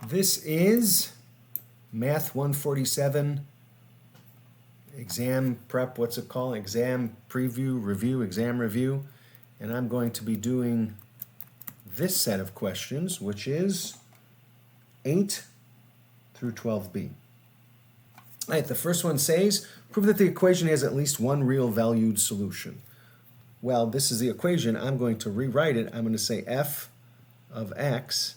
This is Math 147 exam prep, what's it called? Exam preview, exam review. And I'm going to be doing this set of questions, which is 8 through 12b. All right, the first one says, prove that the equation has at least one real valued solution. Well, this is the equation. I'm going to rewrite it. I'm going to say f of x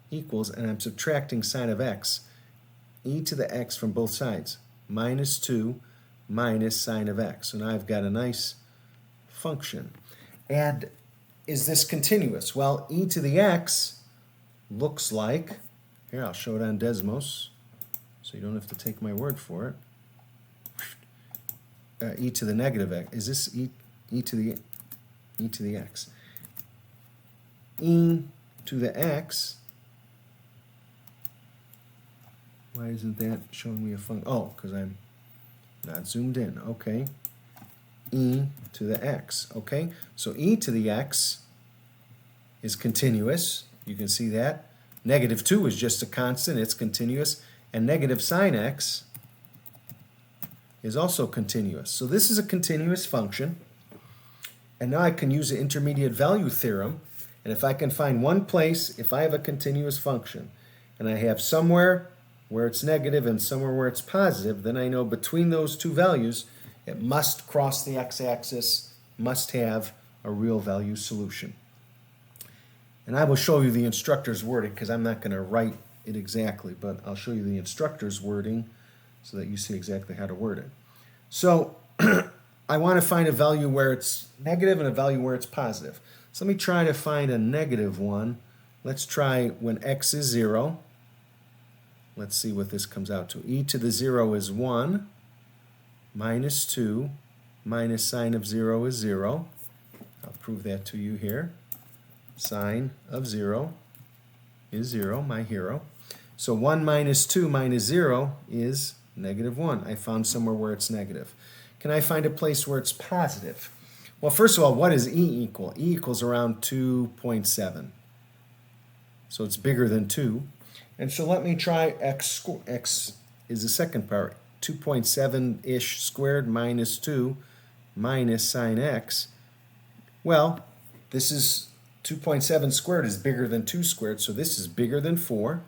equals, and I'm subtracting sine of x, e to the x from both sides, minus 2 minus sine of x. So now I've got a nice function. And is this continuous? Well, e to the x looks like, here I'll show it on Desmos, so you don't have to take my word for it. E to the negative x. Is this e to the x? E to the x. Why isn't that showing me a function? Oh, because I'm not zoomed in. Okay. E to the x. Okay. So e to the x is continuous. You can see that. Negative 2 is just a constant. It's continuous. And negative sine x is also continuous. So this is a continuous function. And now I can use the intermediate value theorem. And if I can find one place, if I have a continuous function, and I have somewhere where it's negative and somewhere where it's positive, then I know between those two values, it must cross the x-axis, must have a real value solution. And I will show you the instructor's wording because I'm not going to write it exactly, but I'll show you the instructor's wording so that you see exactly how to word it. So I want to find a value where it's negative and a value where it's positive. So let me try to find a negative one. Let's try when x is 0. Let's see what this comes out to. E to the 0 is 1, minus 2, minus sine of 0 is 0. I'll prove that to you here. Sine of 0 is 0, my hero. So 1 minus 2 minus 0 is negative 1. I found somewhere where it's negative. Can I find a place where it's positive? Well, first of all, what does E equal? E equals around 2.7. So it's bigger than 2. And so let me try x is the second part. 2.7-ish squared minus 2 minus sine x. Well, this is 2.7 squared is bigger than 2 squared, so this is bigger than 4.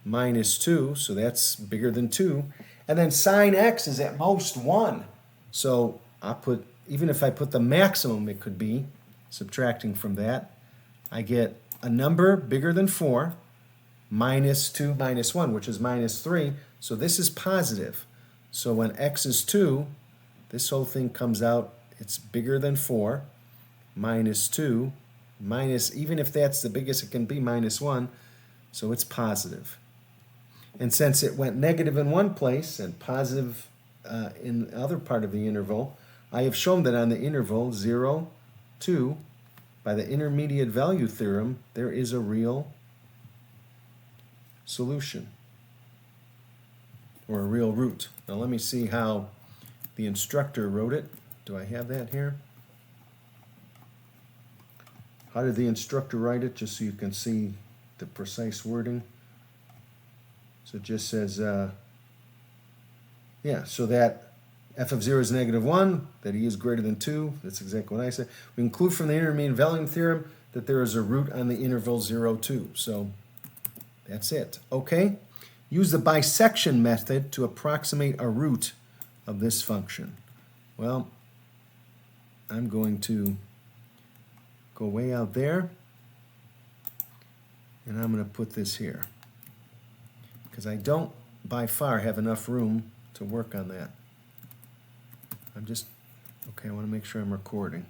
Minus 2, so that's bigger than 2. And then sine x is at most 1. So I'll put, even if I put the maximum it could be, subtracting from that, I get a number bigger than 4, minus 2 minus 1, which is minus 3. So this is positive. So when x is 2, this whole thing comes out, it's bigger than 4, minus 2, minus, even if that's the biggest it can be, minus 1, so it's positive. And since it went negative in one place and positive in the other part of the interval, I have shown that on the interval 0, 2, by the intermediate value theorem, there is a real solution or a real root. Now let me see how the instructor wrote it. Do I have that here? How did the instructor write it, just so you can see the precise wording? So it just says, so that f of 0 is negative 1, that e is greater than 2. That's exactly what I said. We conclude from the intermediate value theorem that there is a root on the interval 0, 2. So that's it. Okay? Use the bisection method to approximate a root of this function. Well, I'm going to go way out there, and I'm going to put this here, because I don't, by far, have enough room to work on that. Okay, I want to make sure I'm recording.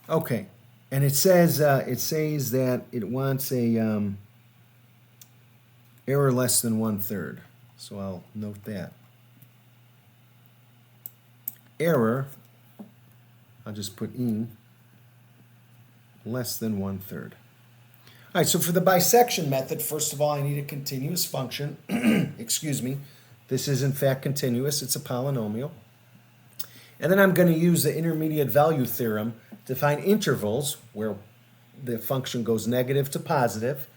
Okay, and it says that it wants a error less than 1/3. So I'll note that. Error, I'll just put E, less than 1/3. All right, so for the bisection method, first of all, I need a continuous function. Excuse me. This is, in fact, continuous. It's a polynomial. And then I'm going to use the intermediate value theorem to find intervals where the function goes negative to positive.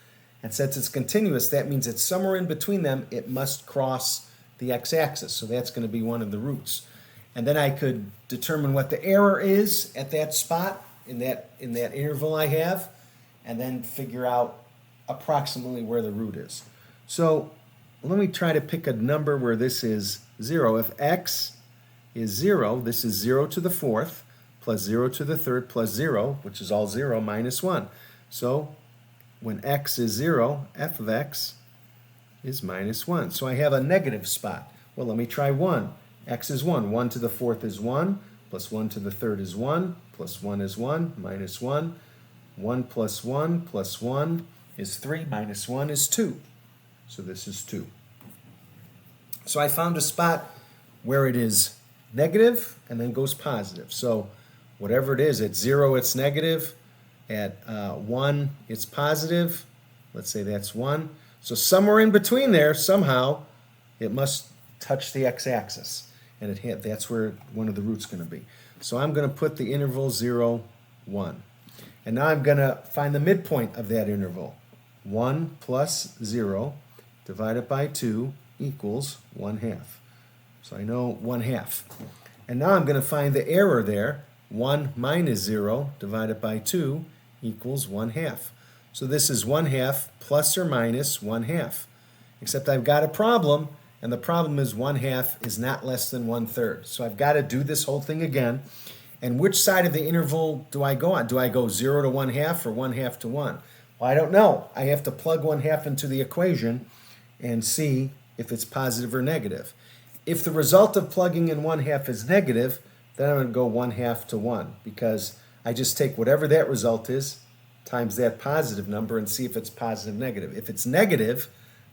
And since it's continuous, that means it's somewhere in between them, it must cross the x-axis. So that's going to be one of the roots. And then I could determine what the error is at that spot in that interval I have, and then figure out approximately where the root is. So let me try to pick a number where this is 0. If x is 0, this is 0 to the fourth, plus 0 to the third, plus 0, which is all 0, minus 1. So when x is 0, f of x is minus 1. So I have a negative spot. Well, let me try 1. X is 1. 1 to the fourth is 1, plus 1 to the third is 1, plus 1 is 1, minus 1. 1 plus 1 plus 1 is 3, minus 1 is 2. So this is 2. So I found a spot where it is negative and then goes positive. So whatever it is, at 0 it's negative, at 1 it's positive. Let's say that's 1. So somewhere in between there, somehow, it must touch the x-axis. And that's where one of the roots is going to be. So I'm going to put the interval 0, 1. And now I'm going to find the midpoint of that interval. 1 plus 0 divided by 2 equals 1/2. So I know 1/2. And now I'm going to find the error there. 1 minus 0 divided by 2 equals 1/2. So this is 1/2 plus or minus 1/2. Except I've got a problem, and the problem is 1/2 is not less than 1/3. So I've got to do this whole thing again. And which side of the interval do I go on? Do I go 0 to 1/2 or 1/2 to 1? Well, I don't know. I have to plug 1/2 into the equation and see if it's positive or negative. If the result of plugging in 1/2 is negative, then I'm going to go 1/2 to 1, because I just take whatever that result is times that positive number and see if it's positive, negative. If it's negative,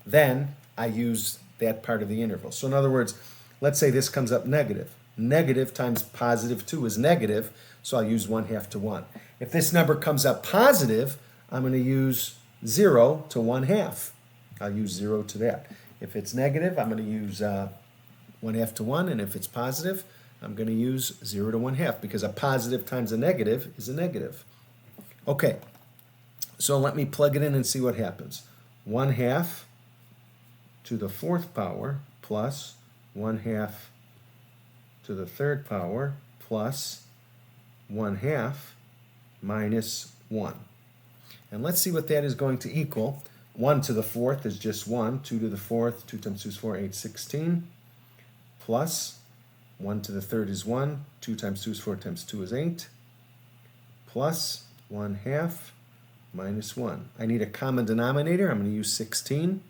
then I use that part of the interval. So in other words, let's say this comes up negative. Negative times positive 2 is negative, so I'll use 1/2 to 1. If this number comes up positive, I'm going to use 0 to 1/2. I'll use 0 to that. If it's negative, I'm going to use 1/2 to 1, and if it's positive, I'm going to use 0 to 1/2, because a positive times a negative is a negative. Okay, so let me plug it in and see what happens. 1/2 to the fourth power plus 1/2 to the third power plus 1/2 minus 1. And let's see what that is going to equal. 1 to the fourth is just 1. 2 to the fourth, 2 times 2 is 4, 8, 16. Plus 1 to the third is 1. 2 times 2 is 4 times 2 is 8. Plus 1/2 minus 1. I need a common denominator. I'm going to use 16.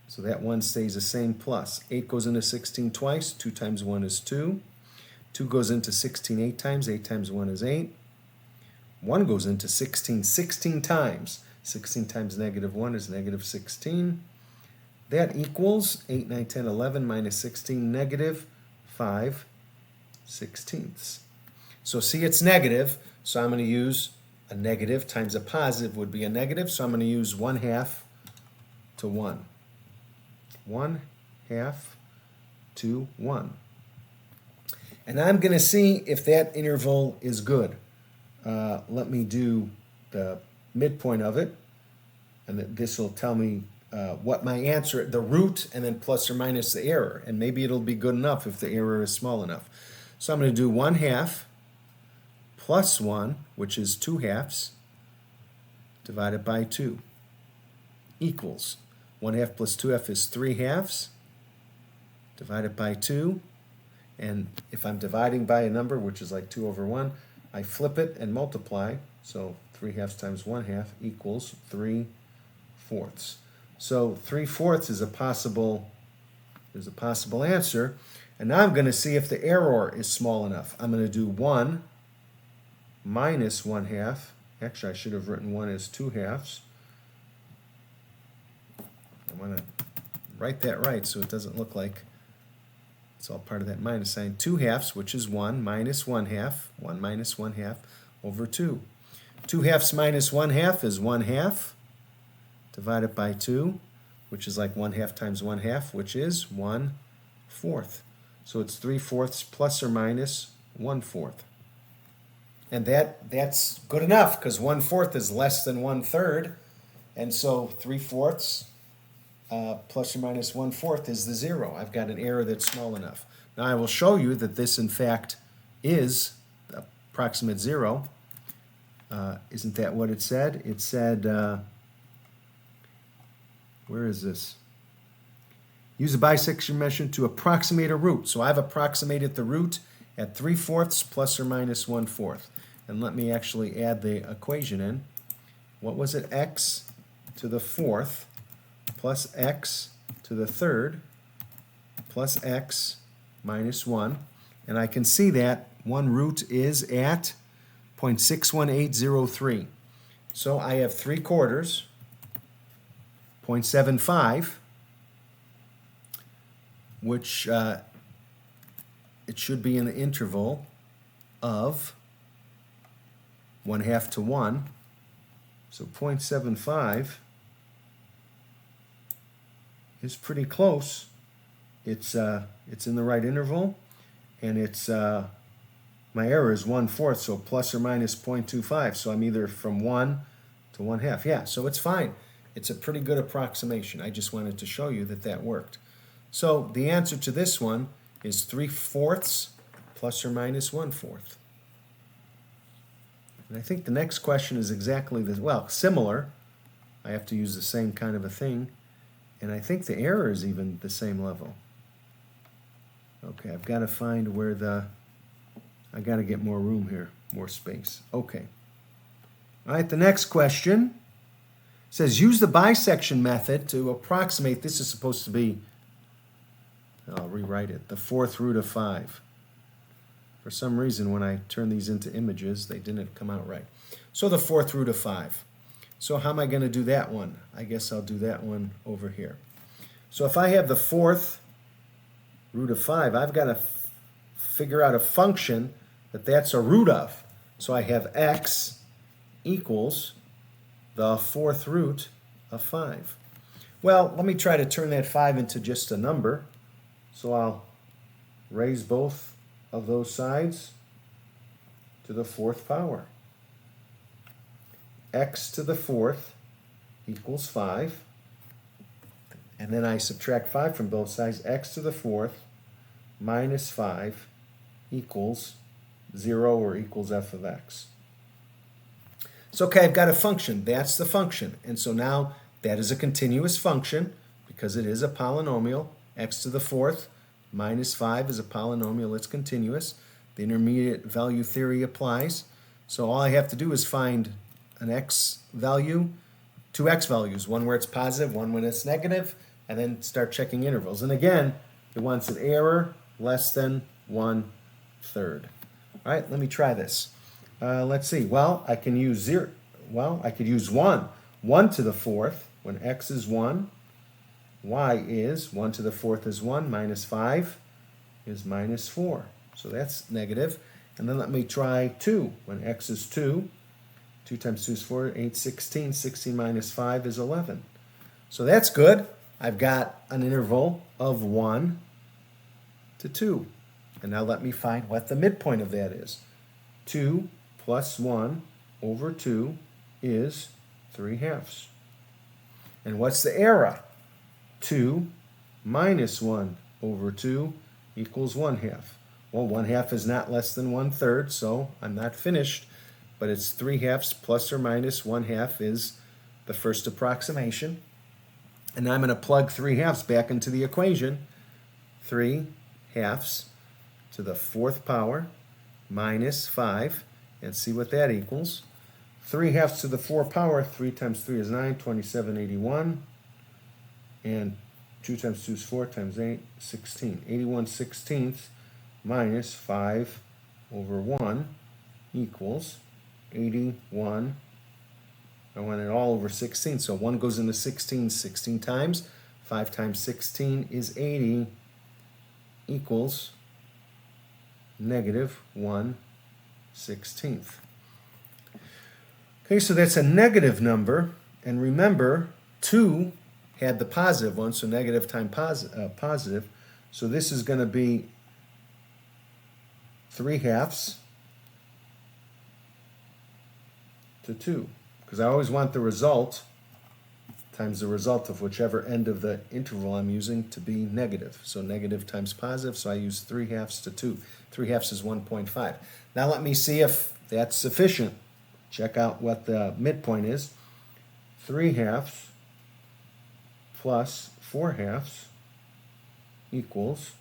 So that 1 stays the same, plus 8 goes into 16 twice. 2 times 1 is 2. 2 goes into 16 8 times. 8 times 1 is 8. 1 goes into 16 16 times. 16 times negative 1 is negative 16. That equals 8, 9, 10, 11 minus 16, negative 5/16. So see, it's negative, so I'm going to use a negative times a positive would be a negative, so I'm going to use 1/2 to 1. 1/2 to 1. And I'm going to see if that interval is good. Let me do the midpoint of it, and this will tell me what my answer, the root, and then plus or minus the error. And maybe it'll be good enough if the error is small enough. So I'm going to do 1/2 plus 1, which is 2/2, divided by 2, equals 1/2 plus 2/2 is 3/2, divided by 2. And if I'm dividing by a number, which is like 2 over 1, I flip it and multiply. So 3/2 times 1/2 equals 3/4. So 3/4 is a possible answer. And now I'm going to see if the error is small enough. I'm going to do 1 minus 1/2. Actually, I should have written 1 as 2/2. I want to write that right so it doesn't look like it's all part of that minus sign. 2/2, which is 1, minus 1/2. 1 minus 1/2 over 2. 2/2 minus 1/2 is 1/2, divided by 2, which is like 1/2 times 1/2, which is 1/4. So it's 3/4 plus or minus 1/4. And that's good enough, because 1/4 is less than 1/3. And so 3/4 plus or minus 1/4 is the 0. I've got an error that's small enough. Now I will show you that this in fact is approximate 0. Isn't that what it said? It said, where is this? Use a bisection measure to approximate a root. So I've approximated the root at 3/4 plus or minus 1/4. And let me actually add the equation in. What was it? X to the 4th plus x to the 3rd plus x minus 1. And I can see that one root is at 0.61803. So I have 3/4, 0.75, which it should be in the interval of 1/2 to 1. So 0.75 is pretty close. It's in the right interval, and it's my error is 1/4, so plus or minus 0.25. So I'm either from 1 to 1/2. Yeah, so it's fine. It's a pretty good approximation. I just wanted to show you that that worked. So the answer to this one is 3/4 plus or minus 1/4. And I think the next question is exactly the, well, similar. I have to use the same kind of a thing. And I think the error is even the same level. Okay, I've got to find where I got to get more room here, more space. Okay. All right, the next question says use the bisection method to approximate, this is supposed to be, I'll rewrite it, the 4th root of 5. For some reason, when I turn these into images, they didn't come out right. So the 4th root of 5. So how am I going to do that one? I guess I'll do that one over here. So if I have the 4th root of 5, I've got to figure out a function that's a root of. So I have x equals the 4th root of 5. Well, let me try to turn that 5 into just a number. So I'll raise both of those sides to the 4th power. X to the 4th equals 5. And then I subtract 5 from both sides. X to the 4th minus 5 equals 0 or equals f of x. So, okay, I've got a function. That's the function. And so now that is a continuous function because it is a polynomial. X to the 4th minus 5 is a polynomial. It's continuous. The intermediate value theory applies. So all I have to do is find an x value, two x values, one where it's positive, one when it's negative, and then start checking intervals. And again, it wants an error less than 1/3. All right, let me try this. Let's see. Well, I can use 0. Well, I could use 1. 1 to the 4th, when x is 1, y is 1 to the 4th is 1, minus 5 is minus 4. So that's negative. And then let me try 2. When x is 2, 2 times 2 is 4, 8, 16. 16 minus 5 is 11. So that's good. I've got an interval of 1 to 2. And now let me find what the midpoint of that is. 2 plus 1 over 2 is 3/2. And what's the error? 2 minus 1 over 2 equals 1/2. Well, 1/2 is not less than 1/3, so I'm not finished. But it's 3/2 plus or minus 1/2 is the first approximation. And now I'm going to plug 3/2 back into the equation. 3/2 to the 4th power minus 5, and see what that equals. 3/2 to the 4th power, 3 times 3 is 9, 2781. And 2 times 2 is 4 times 8, 16. 81/16 minus 5 over 1 equals 81. I want it all over 16, so 1 goes into 16 16 times. 5 times 16 is 80 equals negative 1/16. Okay, so that's a negative number, and remember, 2 had the positive one, so negative times positive. So this is going to be 3/2 to 2, because I always want the result times the result of whichever end of the interval I'm using to be negative. So negative times positive, so I use 3/2 to 2. 3/2 is 1.5. Now let me see if that's sufficient. Check out what the midpoint is. 3/2 plus 4/2 equals,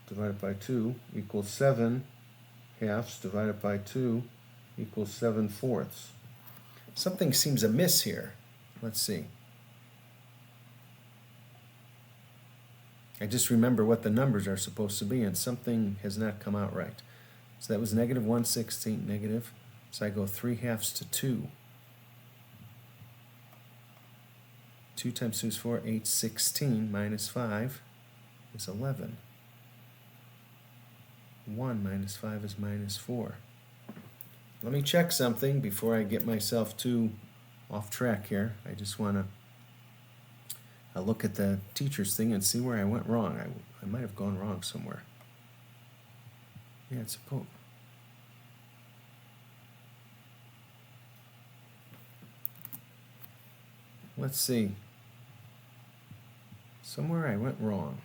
divided by 2, equals 7/2 divided by 2 equals 7/4. Something seems amiss here. Let's see. I just remember what the numbers are supposed to be, and something has not come out right. So that was negative 1/16 negative. So I go 3/2 to 2. 2 times 2 is 4, 8, 16 minus 5 is 11. 1 minus 5 is minus 4. Let me check something before I get myself too off track here. I just want to look at the teacher's thing and see where I went wrong. I might have gone wrong somewhere. Yeah, it's a pope. Let's see. Somewhere I went wrong.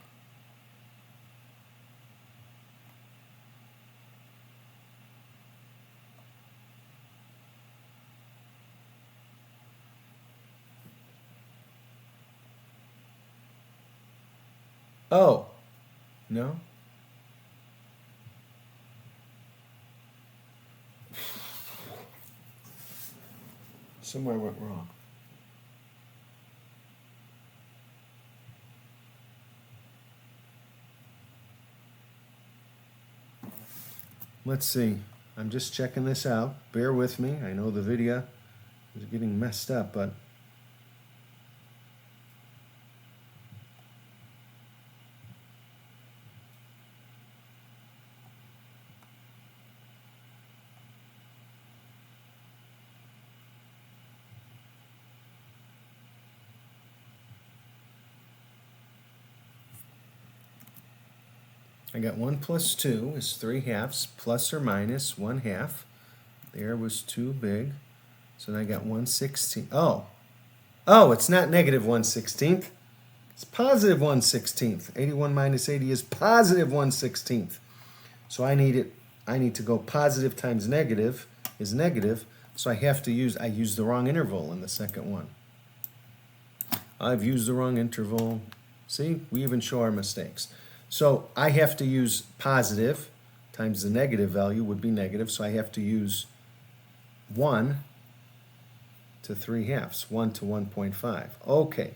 Oh, no? Somewhere I went wrong. Let's see. I'm just checking this out. Bear with me. I know the video is getting messed up, but I got 1 plus 2 is 3/2 plus or minus 1/2. There was too big. So then I got 1/16. Oh, it's not negative 1/16. It's positive 1/16. 81 minus 80 is positive 1/16. So I need to go positive times negative is negative. So I used the wrong interval in the second one. I've used the wrong interval. See, we even show our mistakes. So I have to use positive times the negative value would be negative. So I have to use 1 to 3/2, 1 to 1.5. Okay,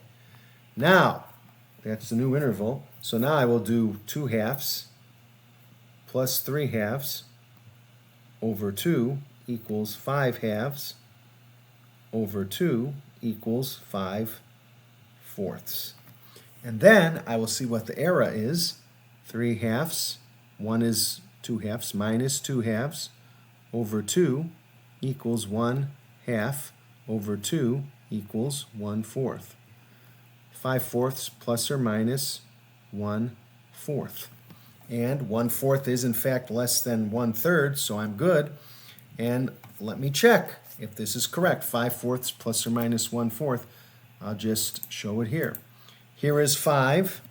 now that's the new interval. So now I will do 2/2 plus 3/2 over 2 equals 5/2 over 2 equals 5/4. And then I will see what the error is. 3/2, 1 is 2/2 minus 2/2 over 2 equals 1/2 over 2 equals 1/4. 5/4 plus or minus 1/4. And 1/4 is in fact less than 1/3, so I'm good. And let me check if this is correct. 5/4 plus or minus 1/4. I'll just show it here. Here is 5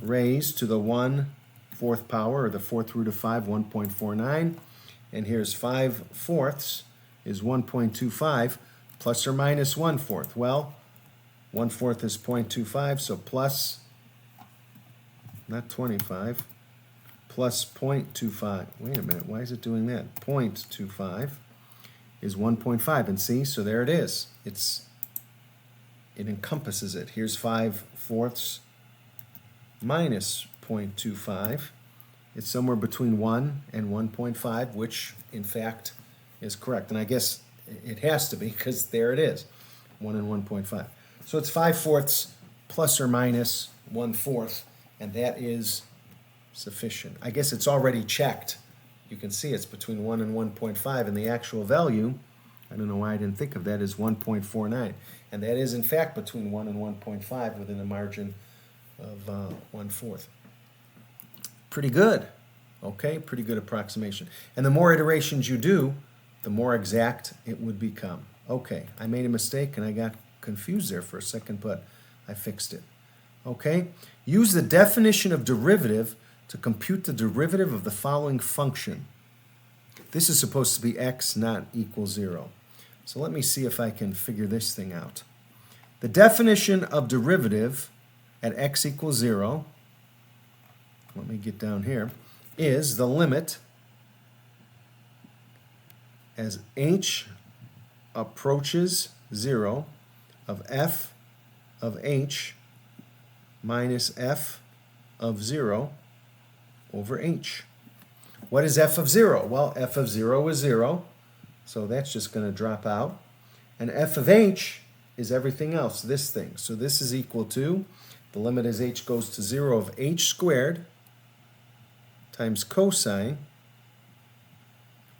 raised to the 1/4 power, or the 4th root of 5, 1.49. And here's 5/4 is 1.25 plus or minus 1/4. Well, 1/4 is 0.25, so plus, not 25, plus 0.25. Wait a minute, why is it doing that? 0.25 is 1.5, and see, so there it is. It encompasses it. Here's 5/4 minus 0.25. It's somewhere between 1 and 1.5, which in fact is correct. And I guess it has to be, because there it is, 1 and 1.5. So it's 5/4 plus or minus 1/4, and that is sufficient. I guess it's already checked. You can see it's between 1 and 1.5, and the actual value, I don't know why I didn't think of that, is 1.49. And that is, in fact, between 1 and 1.5 within a margin of 1/4. Pretty good. Okay, pretty good approximation. And the more iterations you do, the more exact it would become. Okay, I made a mistake and I got confused there for a second, but I fixed it. Okay, use the definition of derivative to compute the derivative of the following function. This is supposed to be x not equal 0. So let me see if I can figure this thing out. The definition of derivative at x equals 0, let me get down here, is the limit as h approaches 0 of f of h minus f of 0 over h. What is f of 0? Well, f of 0 is 0, so that's just going to drop out. And f of h is everything else, this thing. So this is equal to, the limit as h goes to 0 of h squared times cosine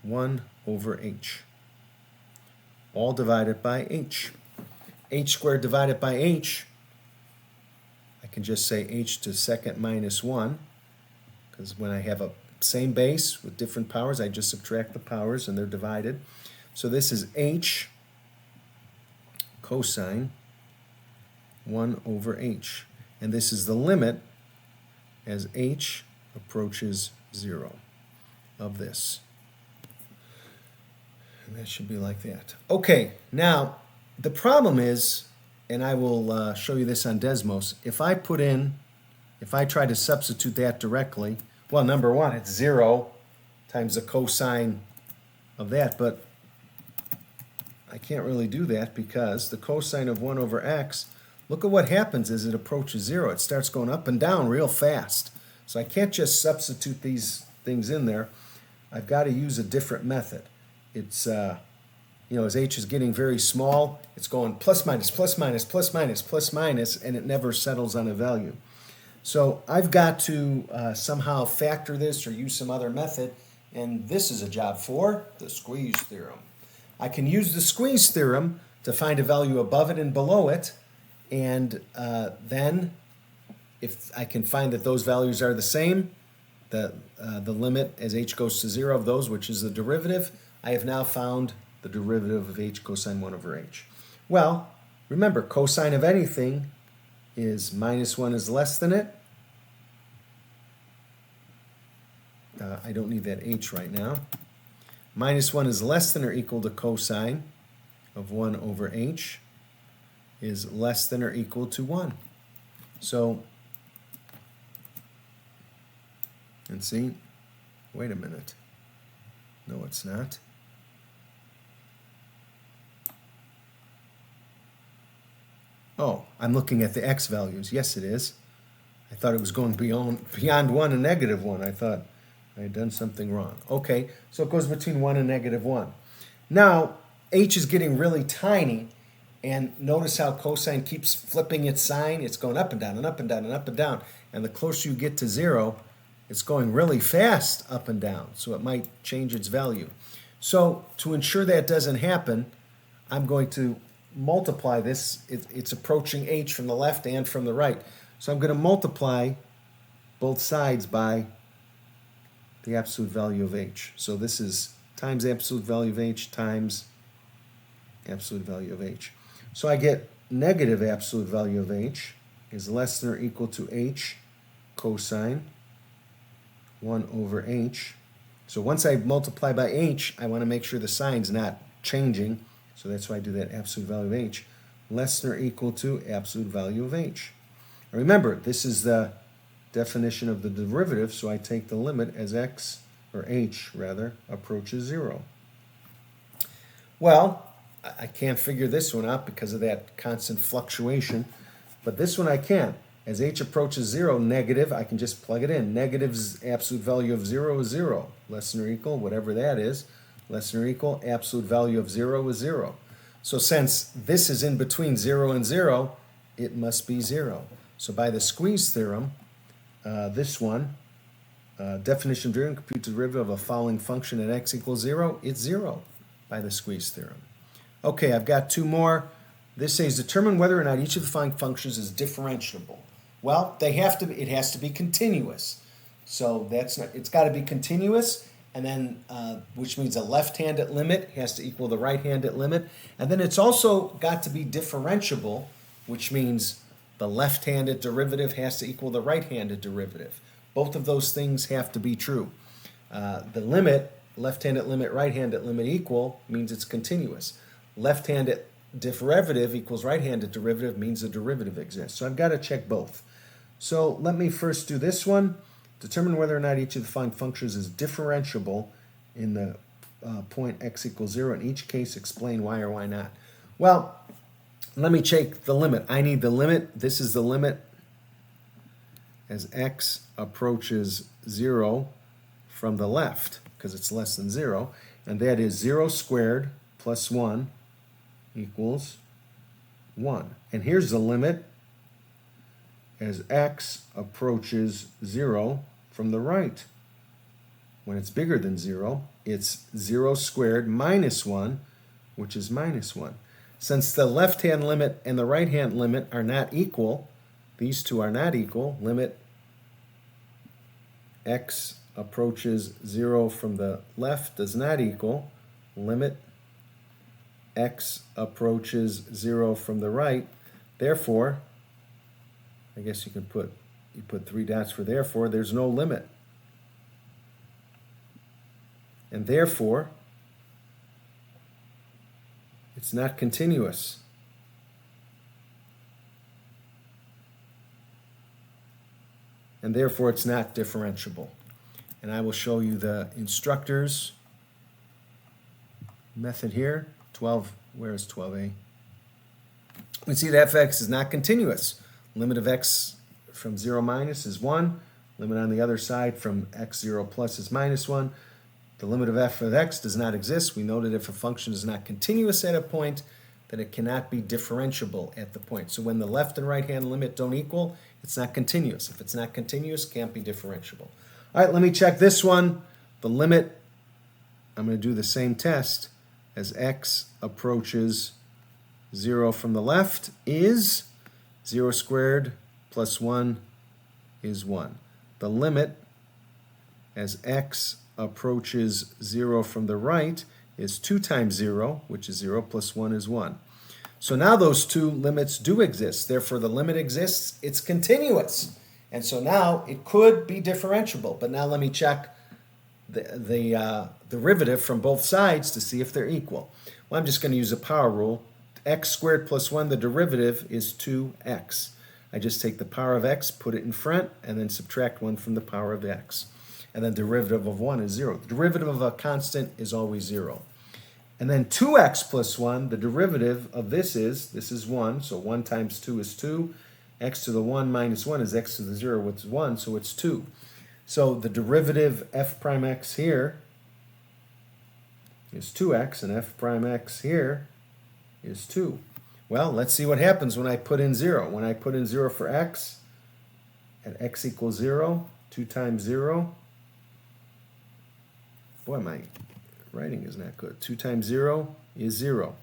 1 over h, all divided by h. H squared divided by h, I can just say h to the second minus 1, because when I have a same base with different powers, I just subtract the powers and they're divided. So this is h cosine 1 over h. And this is the limit as h approaches 0 of this. And that should be like that. Okay, now the problem is, and I will show you this on Desmos, if I try to substitute that directly, well, number one, it's 0 times the cosine of that, but I can't really do that because the cosine of 1 over x, look at what happens as it approaches 0. It starts going up and down real fast. So I can't just substitute these things in there. I've got to use a different method. It's, as h is getting very small, it's going plus minus, plus minus, plus minus, plus minus, and it never settles on a value. So I've got to somehow factor this or use some other method, and this is a job for the squeeze theorem. I can use the squeeze theorem to find a value above it and below it, and then if I can find that those values are the same, the limit as h goes to 0 of those, which is the derivative, I have now found the derivative of h cosine 1 over h. Well, remember, cosine of anything is minus 1 is less than it. I don't need that h right now. Minus 1 is less than or equal to cosine of 1 over h is less than or equal to 1. So, and see, wait a minute. No, it's not. Oh, I'm looking at the x values. Yes, it is. I thought it was going beyond 1 and negative 1. I thought I had done something wrong. Okay, so it goes between 1 and negative 1. Now, h is getting really tiny, and notice how cosine keeps flipping its sign. It's going up and down and up and down and up and down. And the closer you get to 0, it's going really fast up and down, so it might change its value. So to ensure that doesn't happen, I'm going to multiply this. It's approaching h from the left and from the right. So I'm going to multiply both sides by the absolute value of h. So this is times absolute value of h times absolute value of h. So I get negative absolute value of h is less than or equal to h cosine 1 over h. So once I multiply by h, I want to make sure the sign's not changing. So that's why I do that absolute value of h. Less than or equal to absolute value of h. Remember, this is the definition of the derivative, so I take the limit as x, or h rather, approaches 0. Well, I can't figure this one out because of that constant fluctuation, but this one I can. As h approaches 0, negative, I can just plug it in. Negative's absolute value of 0 is 0. Less than or equal, whatever that is, less than or equal, absolute value of 0 is 0. So since this is in between 0 and 0, it must be 0. So by the squeeze theorem, this one, definition of derivative, compute the derivative of a following function at x equals 0, it's 0 by the squeeze theorem. Okay, I've got two more. This says determine whether or not each of the following functions is differentiable. Well, it has to be continuous. So it's got to be continuous, and then which means a left-handed limit has to equal the right-handed limit, and then it's also got to be differentiable, which means the left-handed derivative has to equal the right-handed derivative. Both of those things have to be true. The limit, left-handed limit, right-handed limit equal means it's continuous. Left-handed derivative equals right-handed derivative means the derivative exists. So I've got to check both. So let me first do this one. Determine whether or not each of the following functions is differentiable in the point x equals 0. In each case, explain why or why not. Well, let me check the limit. I need the limit. This is the limit as x approaches 0 from the left, because it's less than 0. And that is 0 squared plus 1 equals 1. And here's the limit as x approaches 0 from the right. When it's bigger than 0, it's 0 squared minus 1, which is minus 1. Since the left-hand limit and the right-hand limit are not equal, these two are not equal, limit x approaches 0 from the left does not equal limit x approaches 0 from the right. Therefore, I guess you put 3 dots for therefore, there's no limit. And therefore, it's not continuous. And therefore, it's not differentiable. And I will show you the instructor's method here. 12, where is 12a? We see that fx is not continuous. Limit of x from 0 minus is 1. Limit on the other side from x 0 plus is minus 1. The limit of f of x does not exist. We know that if a function is not continuous at a point, that it cannot be differentiable at the point. So when the left and right hand limit don't equal, it's not continuous. If it's not continuous, it can't be differentiable. All right, let me check this one. The limit, I'm going to do the same test as x approaches 0 from the left is 0 squared plus 1 is 1. The limit as x approaches 0 from the right is 2 times 0, which is 0, plus 1 is 1. So now those two limits do exist. Therefore, the limit exists. It's continuous. And so now it could be differentiable. But now let me check the derivative from both sides to see if they're equal. Well, I'm just going to use a power rule. X squared plus 1, the derivative is 2x. I just take the power of x, put it in front, and then subtract 1 from the power of x. And then derivative of 1 is 0. The derivative of a constant is always 0. And then 2x plus 1, the derivative of this is 1. So 1 times 2 is 2. X to the 1 minus 1 is x to the 0, which is 1, so it's 2. So the derivative f prime x here is 2x, and f prime x here is 2. Well, let's see what happens when I put in 0. When I put in 0 for x, at x equals 0, 2 times 0, boy, my writing is not good. 2 times 0 is 0.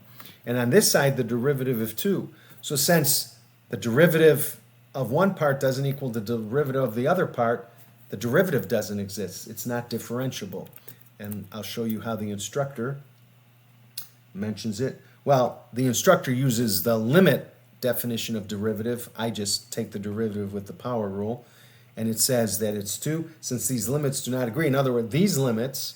And on this side, the derivative of 2. So since the derivative of one part doesn't equal the derivative of the other part, the derivative doesn't exist. It's not differentiable. And I'll show you how the instructor mentions it. Well, the instructor uses the limit definition of derivative. I just take the derivative with the power rule. And it says that it's 2. Since these limits do not agree, in other words, these limits,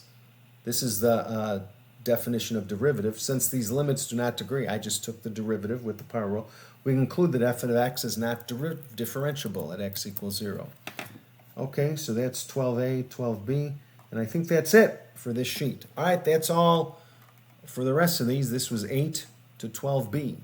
this is the definition of derivative. Since these limits do not agree, I just took the derivative with the power rule. We conclude that f of x is not differentiable at x equals 0. Okay, so that's 12a, 12b, and I think that's it for this sheet. All right, that's all for the rest of these. This was 8 to 12b.